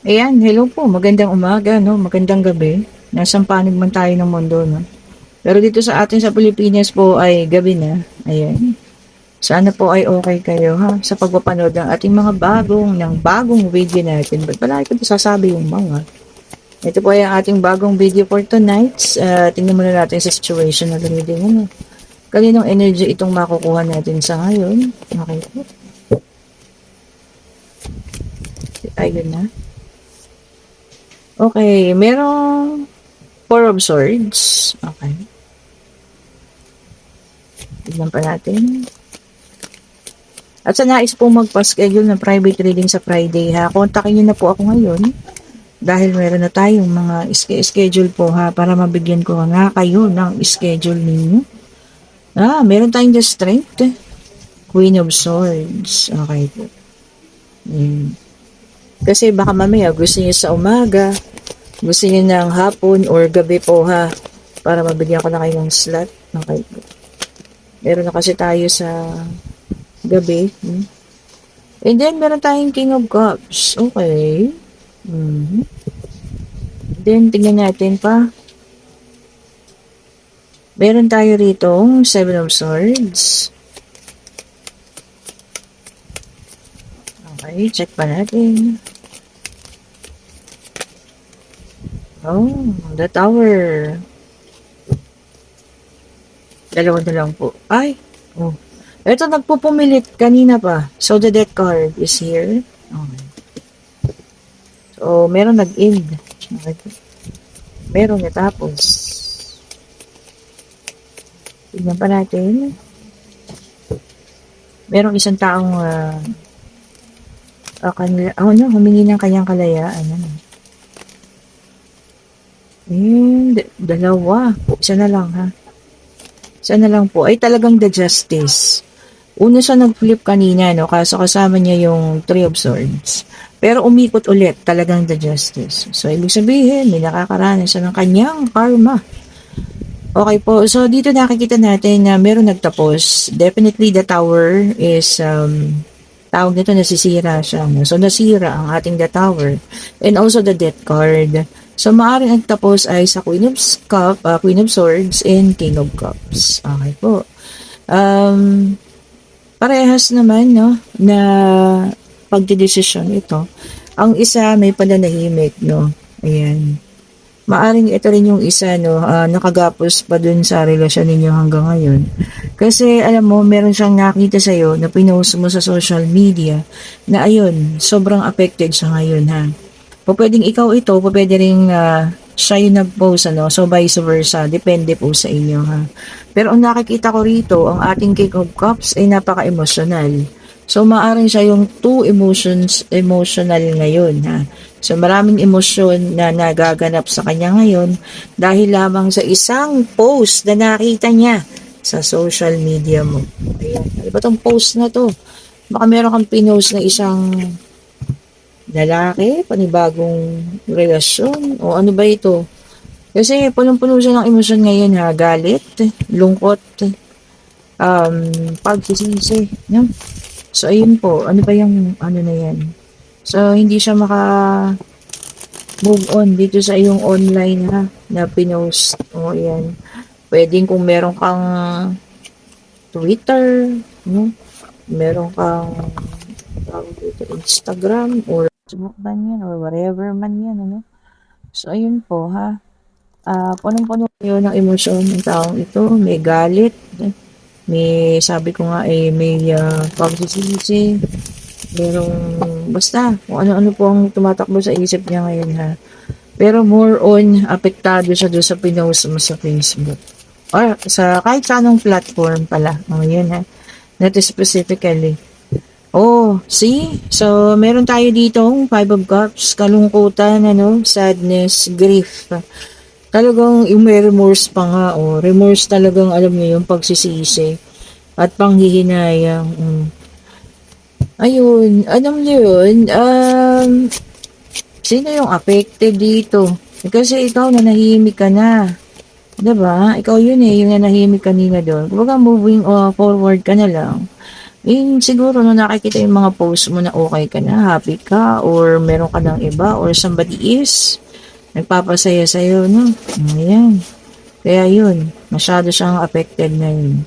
Ayan, hello po. Magandang umaga, no? Magandang gabi. Nasang panig man tayo ng mundo, no? Pero dito sa atin sa Pilipinas po ay gabi na. Ayan. Sana po ay okay kayo, ha? Sa pagpapanood ng ating mga bagong video natin. Ba't pala ko sasabi yung mga? Ito po ay ang ating bagong video for tonight. Tingnan muna natin sa situation na reading, ano? Kaninong energy itong makukuha natin sa ngayon? Okay po. Ayun na. Okay, merong Four of Swords. Okay. Tignan pa natin. At sa nais po magpa-schedule ng private reading sa Friday, ha, kontakin nyo na po ako ngayon dahil meron na tayong mga schedule po, ha, para mabigyan ko nga kayo ng schedule ninyo. Meron tayong the Strength, Queen of Swords. Okay po. Kasi baka mamaya gusto niyo sa umaga, gusto niyo ng hapon or gabi po, ha, para mabigyan ko na kayo ng slot. Okay po. Meron na kasi tayo sa gabi. And then, meron tayong King of Cups. Okay. Then, tingnan natin pa. Meron tayo rito Seven of Swords. Okay, check pa natin. Oh, the Tower. Dalawa na lang po. Ay, oh. Ito, nagpupumilit kanina pa. So, the death card is here. Okay. So, meron nag-end. Okay. Meron natapos. Tignan pa natin. Merong isang taong humingi ng kanyang kalayaan. Dalawa. Isa na lang, ha? Isa na lang po. Ay, talagang the Justice. Una siya nag-flip kanina, no? Kaso kasama niya yung Three of Swords. Pero umikot ulit, talagang the Justice. So, ibig sabihin, may nakakaranas siya ng kanyang karma. Okay po. So, dito nakikita natin na meron nagtapos. Definitely, the Tower is, tawag nito, nasisira siya. No? So, nasira ang ating the Tower. And also, the Death card. So, maaaring nagtapos ay sa Queen of Swords and King of Cups. Okay po. Parehas naman, no, na pagdedesisyon ito. Ang isa may pananahimik, no. Ayan. Maaring ito rin yung isa, no, nakagapos pa dun sa relasyon ninyo hanggang ngayon. Kasi, alam mo, meron siyang nakita sa'yo na pinost mo sa social media na ayun, sobrang affected siya ngayon, ha. Pwedeng ikaw ito, pwede rin siya yung nag-post, ano, so vice versa, depende po sa inyo, ha. Pero ang nakikita ko rito, ang ating King of Cups ay napaka-emotional. So, maaaring siya yung emotional ngayon, ha. So, maraming emosyon na nagaganap sa kanya ngayon dahil lamang sa isang post na nakita niya sa social media mo. Ayan. Ano ba tong post na to? Baka meron kang pinost na isang lalaki, panibagong relasyon, o ano ba ito? Kasi punong-puno siya ng emosyon ngayon, ha. Galit, lungkot, pagsisisi, no? So, ayun po. Ano ba yung ano na yan? So, hindi siya move on dito sa iyong online, ha, na pinost. O, ayan. Pwedeng kung meron kang Twitter, no? Meron kang Instagram or Facebook man yan or whatever man yan, ano? So, ayun po, ha. Punong-puno yun ng emosyon ng taong ito. May galit. May, sabi ko nga, may pagsisisi. Merong, basta, kung ano-ano po ang tumatakbo sa isip niya ngayon, ha. Pero more on, apektado siya doon sa pinost mo sa Facebook. Or sa kahit sa anong platform pala. Yun, ha. Not specifically. Oh, see? So, meron tayo ditong Five of Cups, kalungkutan, ano, sadness, grief. Talagang yung may remorse pa nga, oh. Remorse talagang, alam niyo, yung pagsisisi at panghihinayang. Ayun, alam niyo yun, sino yung affected dito? Kasi ikaw nanahimik ka na. Diba? Ikaw yun yung nanahimik kanina doon. Kumbaga moving forward ka na lang. Siguro no nakikita yung mga post mo na okay ka na, happy ka, or meron ka ng iba, or somebody is nagpapasaya sa'yo, no? Ayan. Kaya yun, masyado siyang affected na yun.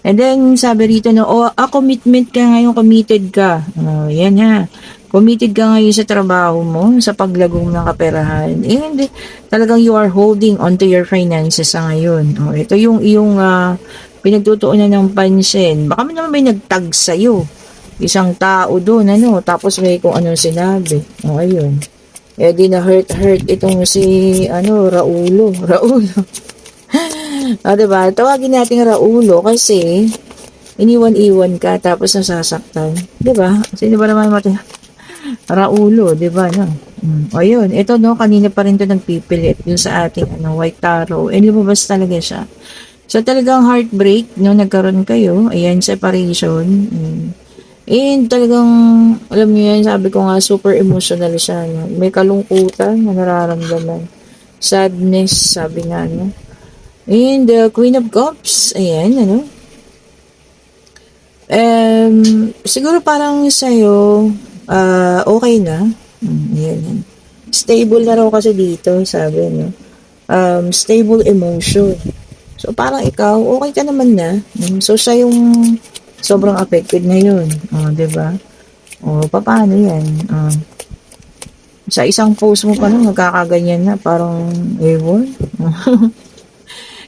And then, sabi rito, no, commitment ka ngayon, committed ka. Yan ha. Committed ka ngayon sa trabaho mo, sa paglagong ng kaperahan. And talagang you are holding on to your finances sa ngayon. Ito yung iyong pinagtutuunan ng pansin. Baka naman may nagtag sa'yo. Isang tao doon, ano, tapos may kung anong sinabi. Ayun. Di na hurt itong si, Raulo. Diba? Tawagin natin Raulo kasi iniwan-iwan ka tapos nasasaktan. Diba? Kasi diba naman natin Raulo, diba? No? Ayun. Ito, no, kanina pa rin to nagpipilit yung sa ating White Tarot. And lumabas talaga siya. So, talagang heartbreak, no, nagkaroon kayo. Ayan, separation. And talagang, alam niyo yan, sabi ko nga, super emotional siya. No? May kalungkutan na nararamdaman. Sadness, sabi nga, no? And the Queen of Cups, ayan, ano? Siguro parang sa'yo, okay na. Ayan. Stable na raw kasi dito, sabi, no? Stable emotion. So, parang ikaw, okay ka naman na. So, siya yung sobrang affected ngayon. Diba? Paano yan? Sa isang post mo pa lang, magkakaganyan na. Parang, ewan.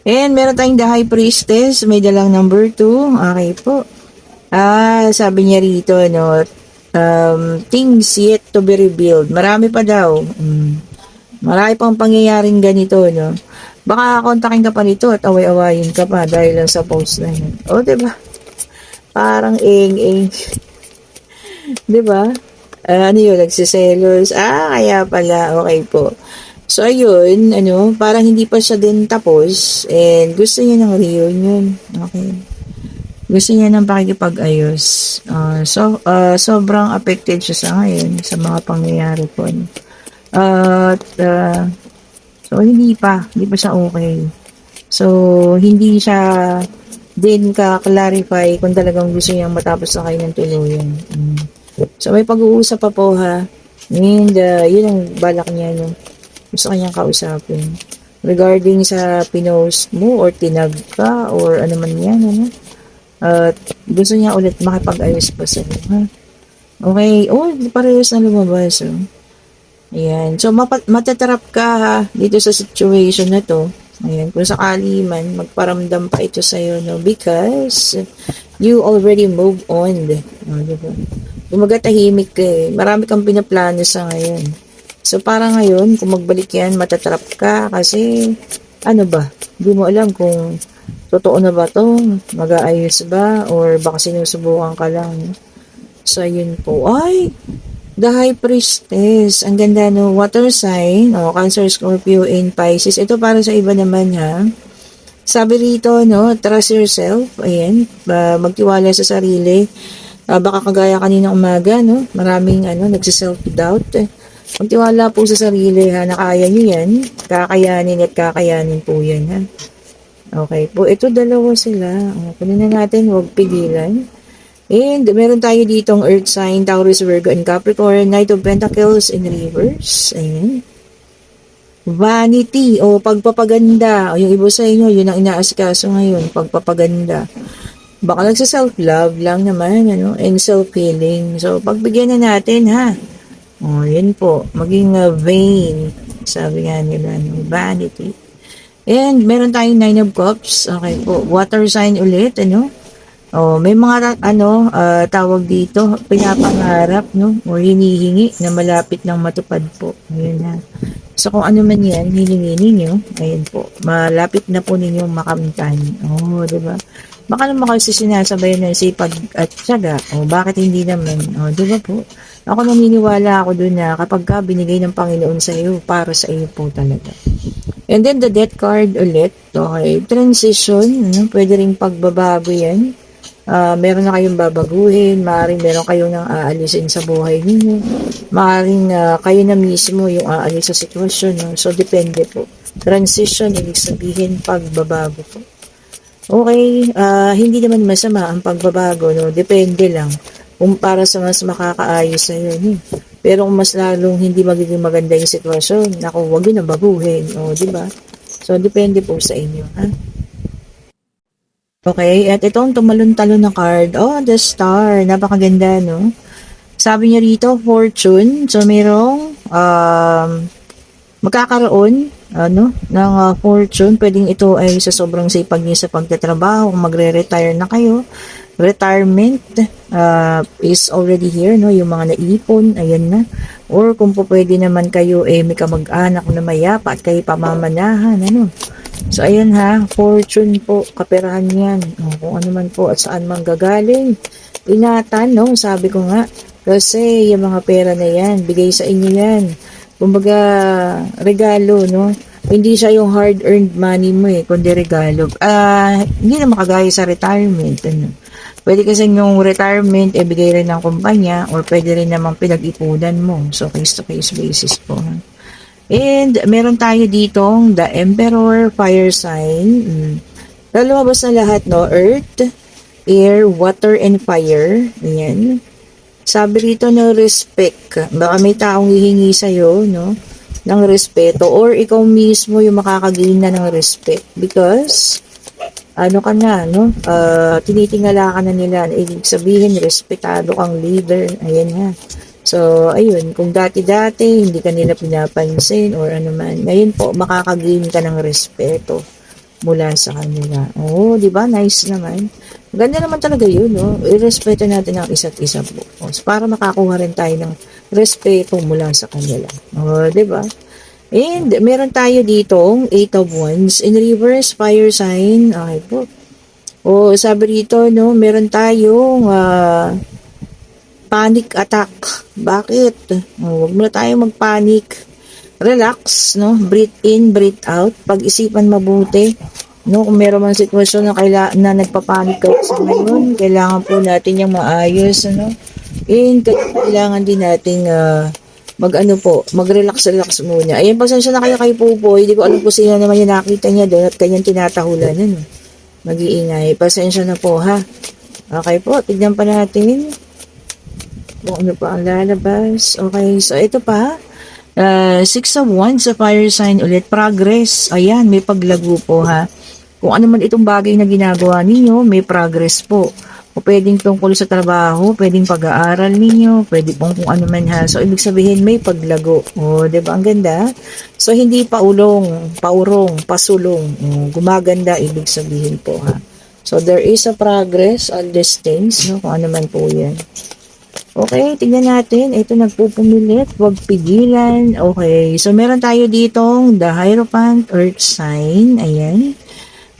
And meron tayong the High Priestess, may dalang number 2. Okay po. Sabi niya rito, no, things yet to be revealed. Marami pa daw. Marami pang pangyayaring ganito, no. Baka kontakin ka pa nito at away-awayin ka pa dahil lang sa post na yun. Diba? Parang eng-eng. Diba? Ano yun, nagsiselos. Kaya pala. Okay po. So, ayun, parang hindi pa siya din tapos and gusto niya ng reunion. Okay. Gusto niya ng pakikipag-ayos. Sobrang affected siya sa ngayon sa mga pangyayari po. So, hindi pa siya okay. So, hindi siya din ka-clarify kung talagang gusto niyang matapos na kayo ng tuluyan. So, may pag-uusap pa po ha. And, yun ang balak niya, no? Gusto kanyang kausapin. Regarding sa pinost mo or tinag ka or ano man yan, ano? At gusto niya ulit makipag-ayos pa sa ha? Okay. Parehas na lumabas. Ayan. So, matatrap ka ha, dito sa situation na to. Ayan. Kung sakali man, magparamdam pa ito sa'yo, no? Because you already moved on. Diba? Kumaga tahimik ka eh. Marami kang pinaplano sa ngayon. So, para ngayon, kung magbalik yan, matatrap ka kasi, hindi mo alam kung totoo na ba to, mag-aayos ba, or baka sinusubukan ka lang. So, yun po. The High Priestess. Ang ganda, no? Water sign, Cancer, Scorpio, and Pisces. Ito para sa iba naman, ha? Sabi rito, no? Trust yourself. Ayan. Magtiwala sa sarili. Baka kagaya kaninang umaga, no? Maraming, nagsiself-doubt. Magtiwala po sa sarili ha, na kaya nyo yan, kakayanin po yan ha. Okay po, ito dalawa sila. Kunin na natin, huwag pigilan. And meron tayo ditong Earth sign, Taurus, Virgo, and Capricorn, Knight of Pentacles in reverse. Ayan. Vanity o pagpapaganda. Yung iba sa inyo, yun ang inaasikaso ngayon, pagpapaganda. Baka nagsa-self-love lang naman, and self-healing. So, pagbigyan na natin ha. Yun po. Maging vain. Sabi nga nila, vanity. And meron tayong 9 of Cups. Okay po. Water sign ulit, may mga, tawag dito, pinapangarap, o hinihingi na malapit ng matupad po. Ayun na. So, kung ano man yan, hilingi ninyo, ayun po, malapit na po ninyo makamtan. Diba? Baka naman kasi sinasabay ng sipag at tiyaga. Bakit hindi naman? Diba po? Ako naniniwala ako dun na kapag ka binigay ng Panginoon sa iyo, para sa iyo po talaga. And then the death card ulit. Okay. Transition. Pwede rin pagbabago yan. Meron na kayong babaguhin. Maaaring meron kayong nang aalisin sa buhay ninyo. Maaaring kayo na mismo yung aalis sa sitwasyon. So, depende po. Transition, ibig sabihin pagbabago po. Okay, hindi naman masama ang pagbabago, no? Depende lang kung para sa mas makakaayos sa yun. Pero kung mas lalong hindi magiging maganda yung sitwasyon, naku, wag yun na baguhin, o, di ba? So, depende po sa inyo, ha? Okay, at itong tumalon-talon na card, oh, the star, napakaganda, no? Sabi niya rito, fortune, so merong, magkakaroon ng fortune. Pwedeng ito ay sa sobrang sipag niyo sa pagtatrabaho, kung magre-retire na kayo. Retirement is already here, no? Yung mga naipon, ayan na. Or kung po pwede naman kayo, may kamag-anak na mayapa at kayo pamamanahan, ano? So, ayan ha, fortune po, kaperahan yan. Kung ano man po at saan man gagaling. Ingatan, no? Sabi ko nga, kasi yung mga pera na yan, bigay sa inyo yan. Kumbaga, regalo, no? Hindi siya yung hard-earned money mo kundi regalo. Hindi na makagaya sa retirement, ano? Pwede kasi yung retirement, bigay rin ng kumpanya or pwede rin namang pinag-ipunan mo. So, case-to-case basis po. Ha? And, meron tayo ditong the Emperor Fire Sign. Lalumabas na lahat, no? Earth, air, water, and fire. Ayan. Sabi rito no respect. Baka may taong hihingi sa'yo, no? Ng respeto. Or ikaw mismo yung makakagain na ng respect. Because, ano ka na, no? Tinitingala ka na nila. Ibig sabihin, respetado kang leader. Ayan ha. So, ayun. Kung dati-dati, hindi ka nila pinapansin or ano man. Ngayon po, makakagain ka ng respeto mula sa kanila. Oh, di ba? Nice naman. Ganda naman talaga yun, no? Irespeto natin ang isa't isa po. So, para makakuha rin tayo ng respeto mula sa kanila. Oh, di ba? And meron tayo ditong 8 of Wands in reverse fire sign. Okay po. O sabi rito, no, meron tayong panic attack. Bakit? Huwag muna tayo magpanic. Relax, no? Breathe in, breathe out. Pag-isipan mabuti. No, kung meron man sitwasyon na nagpapanik ka sa ngayon, kailangan po natin yung maayos, ano? And kailangan din nating mag-relax muna. Ayun, pasensya na kayo kay Pupoy. Hindi ko alam po sino naman yung nakita niya doon at kanyang tinatahulan. Ano? Mag-iingay. Pasensya na po, ha? Okay po, tignan pa natin kung ano pa ang lalabas. Okay, so ito pa. 6 of Wands sa fire sign ulit. Progress. Ayan, may paglago po, ha? Kung ano man itong bagay na ginagawa ninyo, may progress po. O pwedeng tungkol sa trabaho, pwedeng pag-aaral ninyo, pwede pong kung ano man ha. So, ibig sabihin, may paglago. O, diba? Ang ganda. So, hindi paulong, paurong, pasulong. O, gumaganda, ibig sabihin po ha. So, there is a progress on these things, no? Kung ano man po yan. Okay, tignan natin. Ito nagpupumilit. Huwag pigilan. Okay, so meron tayo ditong the Hierophant Earth Sign. Ayan.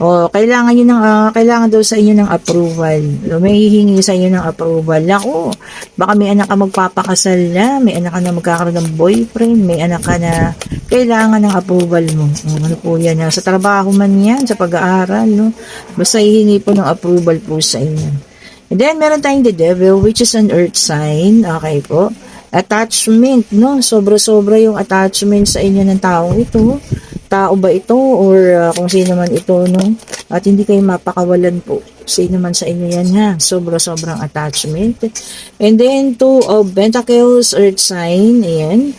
O, kailangan daw sa inyo ng approval. So, may hihingi sa inyo ng approval. Naku, baka may anak ka magpapakasal na, may anak ka na magkakaroon ng boyfriend, may anak ka na kailangan ng approval mo. Ano po yan? Sa trabaho man yan, sa pag-aaral, no? Basta hihingi po ng approval po sa inyo. And then, meron tayong the devil, which is an earth sign. Okay po. Attachment, no? Sobra-sobra yung attachment sa inyo ng taong ito. Tao ba ito or kung sino man ito, no? At hindi kayo mapakawalan po. Sino man sa inyo yan, ha? Sobra-sobrang attachment. And then, 2 of Pentacles, Earth sign. Ayan.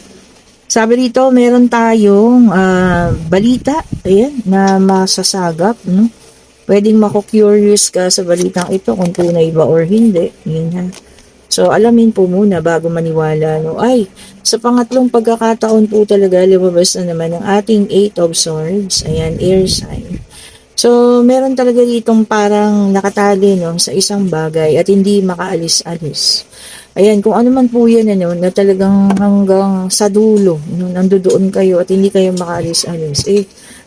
Sabi dito, meron tayong balita. Ayan, na masasagap, no? Pwedeng mako-curious ka sa balitang ito kung tunay ba or hindi. Ayan, ha? So, alamin po muna bago maniwala, no? Ay, sa pangatlong pagkakataon po talaga, lumabas na naman ang ating 8 of Swords. Ayan, air sign. So, meron talaga ditong parang nakatali, no, sa isang bagay at hindi makaalis-alis. Ayan, kung ano man po yan, ano, na talagang hanggang sa dulo, no, nandoon kayo at hindi kayo makaalis-alis.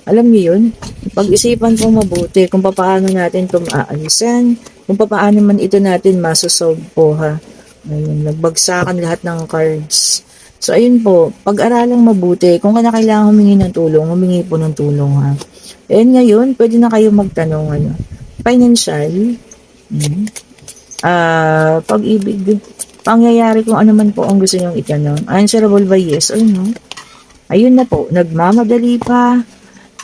Alam niyo yun? Pag-isipan po mabuti kung paano natin ito maaalisan, kung paano man ito natin masosolve po, ha. Ayun, nagbagsakan lahat ng cards. So, ayun po, pag-aralang mabuti, kung kailangan humingi ng tulong, humingi po ng tulong, ha. And ngayon, pwede na kayo magtanong, ano, financial, pag-ibig, pangyayari kung ano man po ang gusto nyong itanong. Answerable by yes or no. Ayun na po, nagmamadali pa,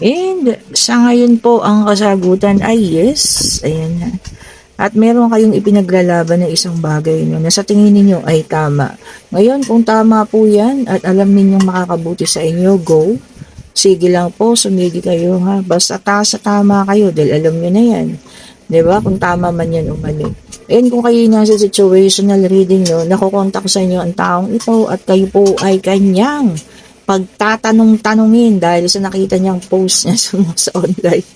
And sa ngayon po, ang kasagutan ay yes. Ayan na. At meron kayong ipinaglalaban na isang bagay no, na sa tingin ninyo ay tama. Ngayon, kung tama po yan at alam ninyong makakabuti sa inyo, go. Sige lang po, sumigi kayo ha. Basta sa tama kayo dahil alam nyo na yan. 'Di ba? Kung tama man yan o mali. And kung kayo nasa situational reading no, nakukontak sa inyo ang taong ito at kayo po ay kanyang pagtatanong-tanungin dahil sa nakita niyang post niya sa online.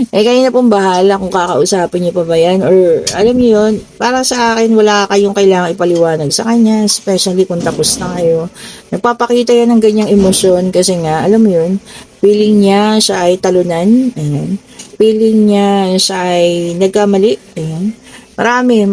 Kayo na pong bahala kung kakausapin niyo pa ba yan or alam niyo yun, para sa akin wala kayong kailangan ipaliwanag sa kanya, especially kung tapos na kayo. Nagpapakita yan ng ganyang emosyon kasi nga, alam mo yun, feeling niya siya ay talunan, ayan. Feeling niya siya ay nagkamali, ayan. Maraming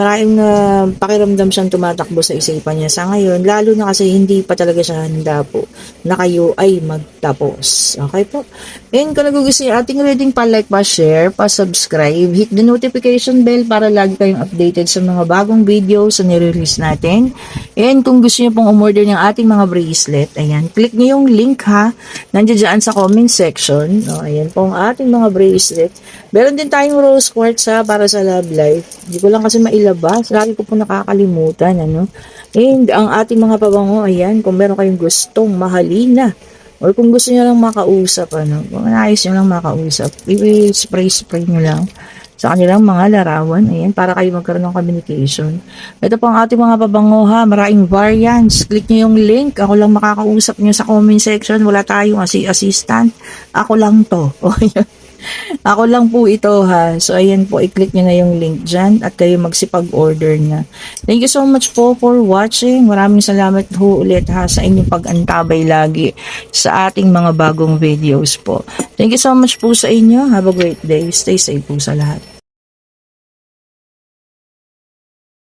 pakiramdam siyang tumatakbo sa isipan niya sa ngayon, lalo na kasi hindi pa talaga siya handa po na kayo ay magtapos. Okay po? And kung nagugustuhan yung ating reading, pa-like, pa-share, pa-subscribe, hit the notification bell para lagi kayong updated sa mga bagong videos na nire-release natin. And kung gusto niyo pong umorder ng ating mga bracelet, ayan, click niyo yung link ha, nandiyan dyan sa comment section. O, ayan po ang ating mga bracelet. Meron din tayong rose quartz ha, para sa love life. Hindi ko lang kasi mailabas. Lagi ko po nakakalimutan, ano. And ang ating mga pabango, ayan, kung meron kayong gustong mahalina, or kung gusto niyo lang makausap, ano, kung nais niyo lang makausap, i-spray nyo lang sa kanilang mga larawan, ayan, para kayo magkaroon ng communication. Ito po ang ating mga pabango ha, maraming variants. Click nyo yung link, ako lang makakausap nyo sa comment section, wala tayong assistant, ako lang to. Ako lang po ito ha. So ayan po, i-click nyo na yung link dyan at kayo magsipag-order na. Thank you so much po for watching. Maraming salamat po ulit ha sa inyong pag-antabay lagi sa ating mga bagong videos po. Thank you so much po sa inyo. Have a great day. Stay safe po sa lahat.